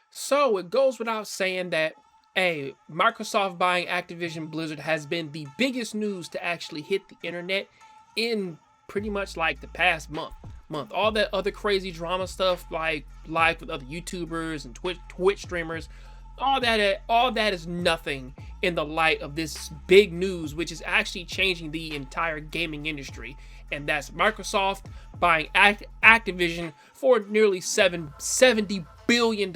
So it goes without saying that, hey, Microsoft buying Activision Blizzard has been the biggest news to actually hit the internet in pretty much like the past month. All that other crazy drama stuff, like live with other YouTubers and Twitch streamers, all that is nothing in the light of this big news, which is actually changing the entire gaming industry. And that's Microsoft buying Activision for nearly $70 billion.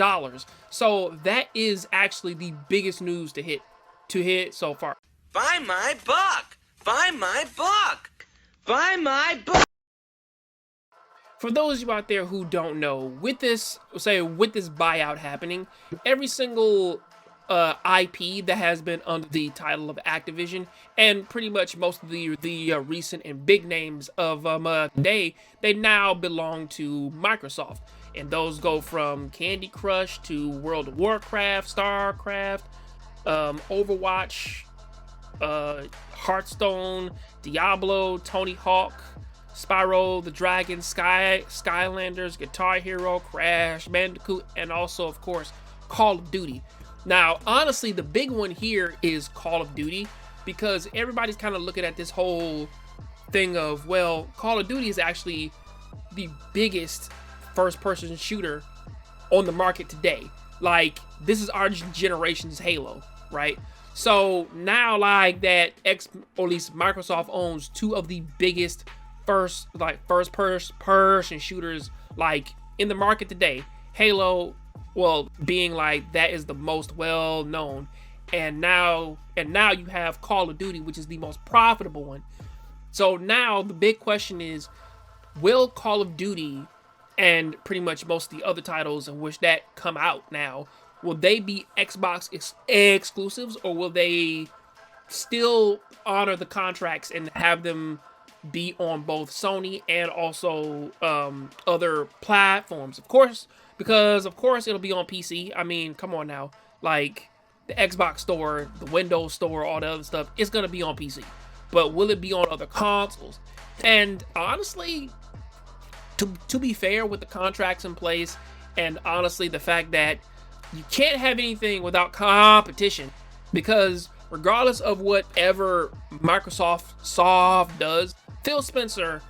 So that is actually the biggest news to hit so far. Find my book! Find my book! Find my book! For those of you out there who don't know, with this buyout happening, every single IP that has been under the title of Activision, and pretty much most of the recent and big names of today, they now belong to Microsoft. And those go from Candy Crush to World of Warcraft, StarCraft, Overwatch, Hearthstone, Diablo, Tony Hawk, Spyro the Dragon, Skylanders, Guitar Hero, Crash Bandicoot, and also, of course, Call of Duty. Now, honestly, the big one here is Call of Duty, because everybody's kind of looking at this whole thing of, well, Call of Duty is actually the biggest first-person shooter on the market today. Like, this is our generation's Halo, right? So now, like, that or at least Microsoft owns two of the biggest first-person shooters, like, in the market today. Halo, well, being like that is the most well known, and now you have Call of Duty, which is the most profitable one. So now the big question is, will Call of Duty and pretty much most of the other titles in which that come out now, will they be Xbox exclusives, or will they still honor the contracts and have them be on both Sony and also other platforms? Of course, because of course it'll be on PC. I mean, come on now. Like, the Xbox store, the Windows store, all the other stuff, it's gonna be on PC. But will it be on other consoles? And honestly, to be fair, with the contracts in place, and honestly the fact that you can't have anything without competition, because regardless of whatever Microsoft does, Phil Spencer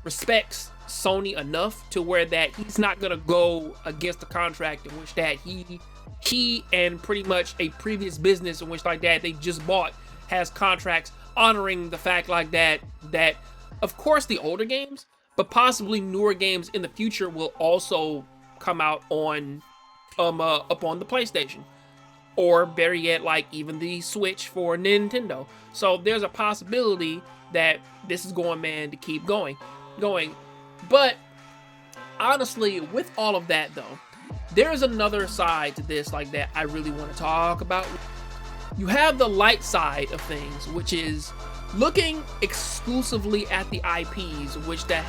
respects Sony enough to where that he's not gonna go against the contract in which that he and pretty much a previous business in which like that they just bought has contracts honoring the fact like that of course the older games, but possibly newer games in the future will also come out on up on the PlayStation, or better yet, like even the Switch for Nintendo. So there's a possibility that this is going, man, to keep going. But honestly, with all of that though, there's another side to this like that I really want to talk about. You have the light side of things, which is looking exclusively at the IPs which that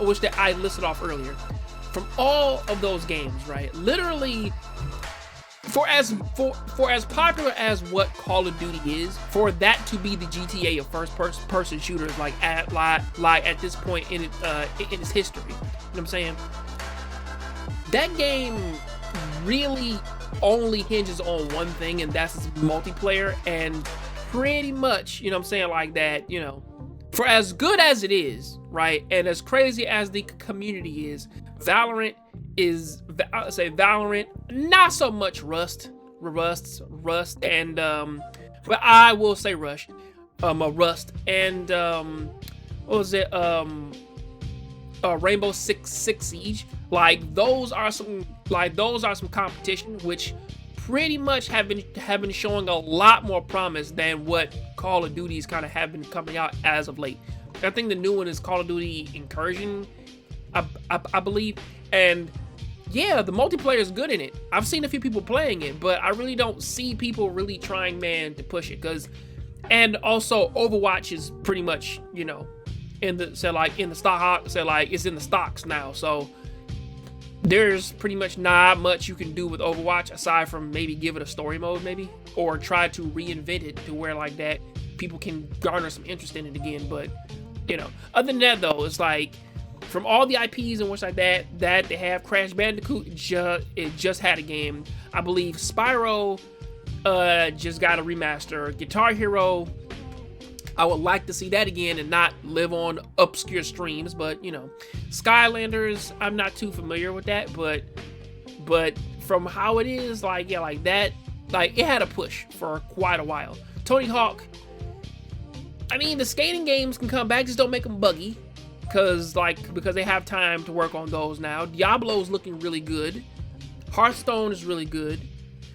which that I listed off earlier. From all of those games, right? Literally, for as popular as what Call of Duty is, for that to be the GTA of first-person shooters, like at this point in its history, you know what I'm saying? That game really only hinges on one thing, and that's its multiplayer. And pretty much, you know what I'm saying, like that, you know, for as good as it is, right, and as crazy as the community is, Valorant, not so much Rust, and but I will say Rust, and what was it, Rainbow Six Siege. Like those are some competition which pretty much have been showing a lot more promise than what Call of Duty's kind of have been coming out as of late. I think the new one is Call of Duty Incursion, I believe, and yeah, the multiplayer is good in it. I've seen a few people playing it, but I really don't see people really trying, man, to push it. And also Overwatch is pretty much, you know, in the it's in the stocks now. So there's pretty much not much you can do with Overwatch aside from maybe give it a story mode, maybe, or try to reinvent it to where like that people can garner some interest in it again. But you know, other than that though, it's like from all the IPs and which like that they have, Crash Bandicoot it just had a game. I believe Spyro just got a remaster. Guitar Hero, I would like to see that again and not live on obscure streams, but you know, Skylanders, I'm not too familiar with that, but from how it is, like, yeah, like that, like it had a push for quite a while. Tony Hawk, I mean, the skating games can come back, just don't make them buggy, because they have time to work on those now. Diablo's looking really good. Hearthstone is really good.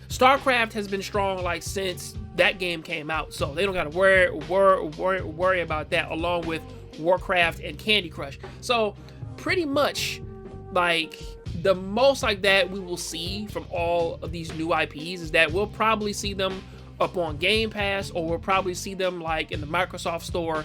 StarCraft has been strong like since that game came out, so they don't gotta worry about that, along with Warcraft and Candy Crush. So pretty much like the most like that we will see from all of these new IPs is that we'll probably see them up on Game Pass, or we'll probably see them like in the Microsoft store.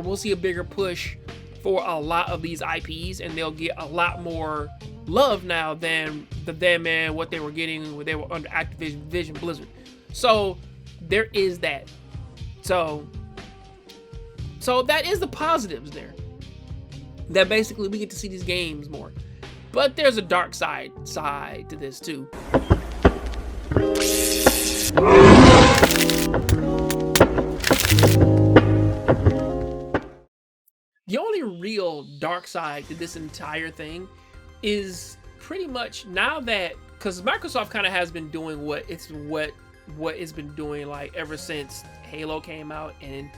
We'll see a bigger push for a lot of these IPs, and they'll get a lot more love now than what they were getting when they were under Activision Blizzard. So there is that. So that is the positives there. That basically we get to see these games more. But there's a dark side to this too. The only real dark side to this entire thing is pretty much now that, because Microsoft kind of has been doing what it's been doing like ever since Halo came out, and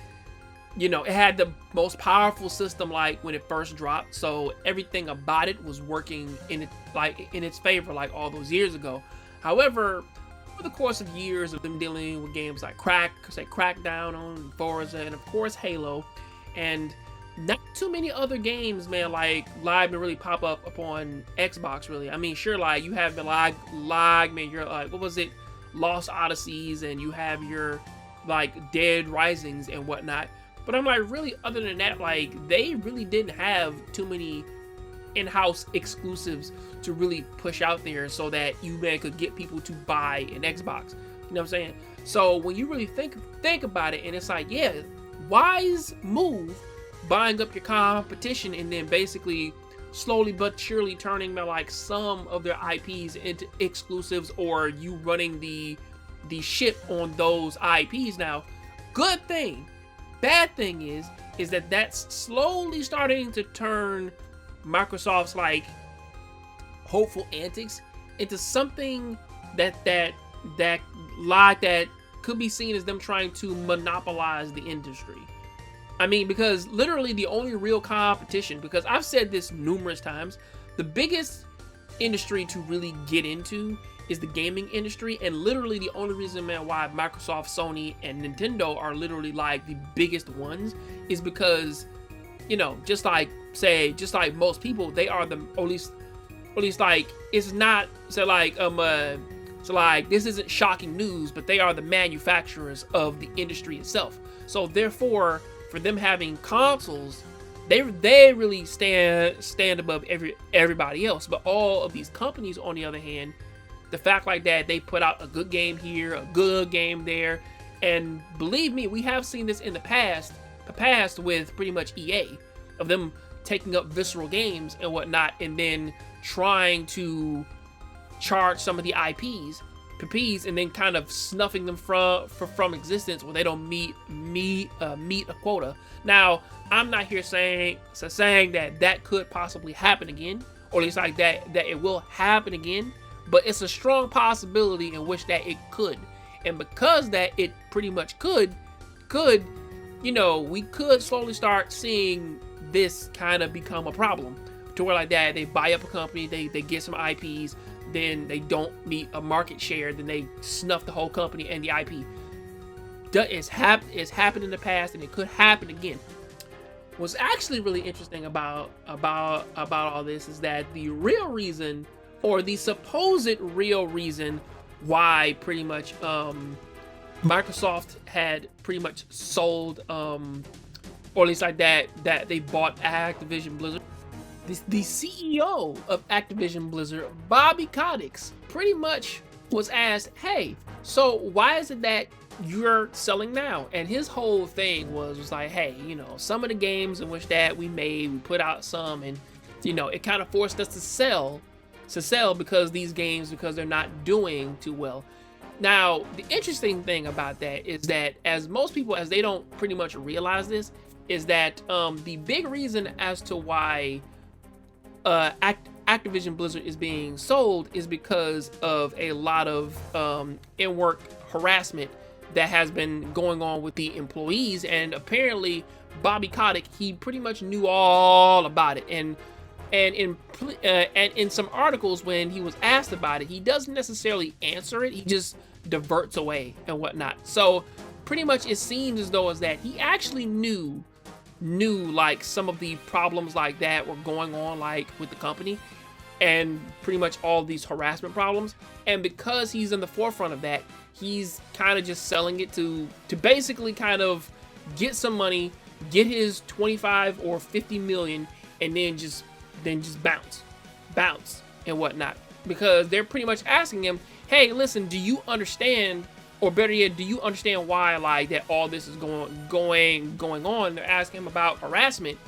you know, it had the most powerful system like when it first dropped, so everything about it was working in its favor like all those years ago. However, over the course of years of them dealing with games like Crackdown on Forza, and of course Halo, and not too many other games, man, like live and really pop up upon Xbox, really. I mean, sure, like you have the live, man, you're like, what was it, Lost Odysseys, and you have your like Dead Risings and whatnot. But I'm like, really, other than that, like they really didn't have too many in-house exclusives to really push out there so that you, man, could get people to buy an Xbox. You know what I'm saying? So when you really think about it, and it's like, yeah, wise move, buying up your competition and then basically slowly but surely turning like some of their IPs into exclusives, or you running the ship on those IPs now. Good thing. Bad thing is that that's slowly starting to turn Microsoft's like hopeful antics into something that could be seen as them trying to monopolize the industry. I mean, because literally the only real competition, because I've said this numerous times, the biggest industry to really get into is the gaming industry, and literally the only reason, man, why Microsoft, Sony, and Nintendo are literally like the biggest ones is because, you know, just like most people, they are the, or at least like, it's not, so like this isn't shocking news, but they are the manufacturers of the industry itself. So therefore, for them having consoles, they really stand above everybody else. But all of these companies, on the other hand, the fact like that, they put out a good game here, a good game there, and believe me, we have seen this in the past with pretty much EA, of them taking up Visceral Games and whatnot, and then trying to charge some of the IPs, and then kind of snuffing them from existence when they don't meet a quota. Now, I'm not here saying that could possibly happen again, or at least like that it will happen again, but it's a strong possibility in which that it could. And because that it pretty much could, you know, we could slowly start seeing this kind of become a problem, to where like that they buy up a company, they get some IPs, then they don't meet a market share, then they snuff the whole company and the IP. It's happened in the past, and it could happen again. What's actually really interesting about all this is that the real reason, or the supposed real reason, why pretty much Microsoft had pretty much sold, or at least like that they bought Activision Blizzard. The CEO of Activision Blizzard, Bobby Kotick, pretty much was asked, hey, so why is it that you're selling now? And his whole thing was like, hey, you know, some of the games in which that we made, we put out some, and you know, it kind of forced us to sell because because they're not doing too well. Now, the interesting thing about that is that as most people, as they don't pretty much realize this, is that the big reason as to why Activision Blizzard is being sold is because of a lot of in-work harassment that has been going on with the employees, and apparently Bobby Kotick, he pretty much knew all about it, and in some articles when he was asked about it, he doesn't necessarily answer it, he just diverts away and whatnot. So pretty much it seems as though as that he actually knew like some of the problems like that were going on like with the company, and pretty much all these harassment problems, and because he's in the forefront of that, he's kind of just selling it to basically kind of get some money, get his 25 or 50 million, and then just bounce and whatnot, because they're pretty much asking him, hey, listen, do you understand, or better yet, do you understand why like that all this is going on? They're asking him about harassment,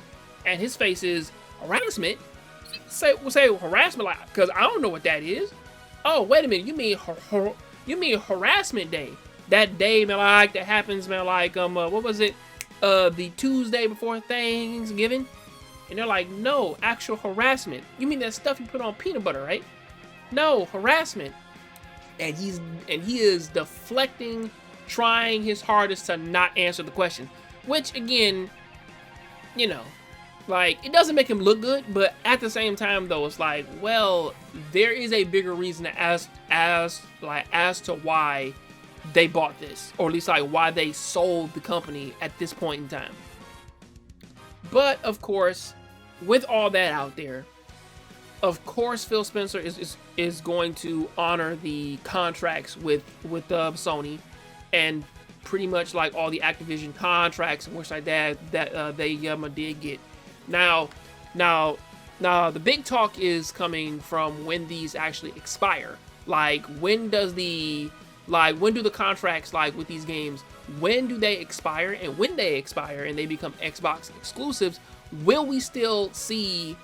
and his face is, harassment? Say harassment, like, because I don't know what that is. Oh, wait a minute, you mean harassment day? That day, man, like that happens, man, like what was it? The Tuesday before Thanksgiving? And they're like, no, actual harassment. You mean that stuff you put on peanut butter, right? No, harassment. And he is deflecting, trying his hardest to not answer the question. Which again, you know, like, it doesn't make him look good, but at the same time though, it's like, well, there is a bigger reason as to why they bought this, or at least like why they sold the company at this point in time. But of course, with all that out there, of course Phil Spencer is going to honor the contracts with Sony, and pretty much like all the Activision contracts and which like that they did get. Now the big talk is coming from when these actually expire. Like, when do the contracts, like with these games, when do they expire? And when they expire and they become Xbox exclusives, will we still see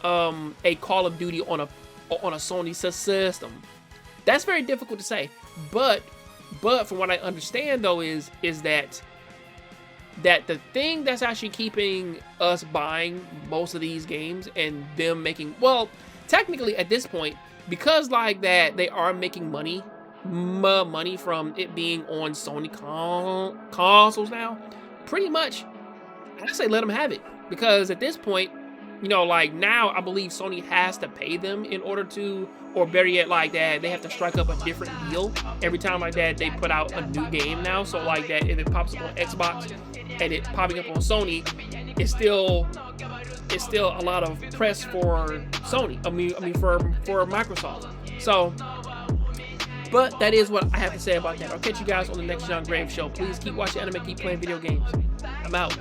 a Call of Duty on a Sony system? That's very difficult to say, but from what I understand though is that the thing that's actually keeping us buying most of these games and them making, well, technically at this point, because like that they are making money from it being on Sony consoles now, pretty much I say let them have it, because at this point, you know, like now I believe Sony has to pay them in order to, or better yet, like that they have to strike up a different deal every time like that they put out a new game now. So like that, if it pops up on Xbox and it popping up on Sony, it's still a lot of press for Sony. I mean for Microsoft. So, but that is what I have to say about that. I'll catch you guys on the next Jongravesshow. Please keep watching anime, keep playing video games. I'm out.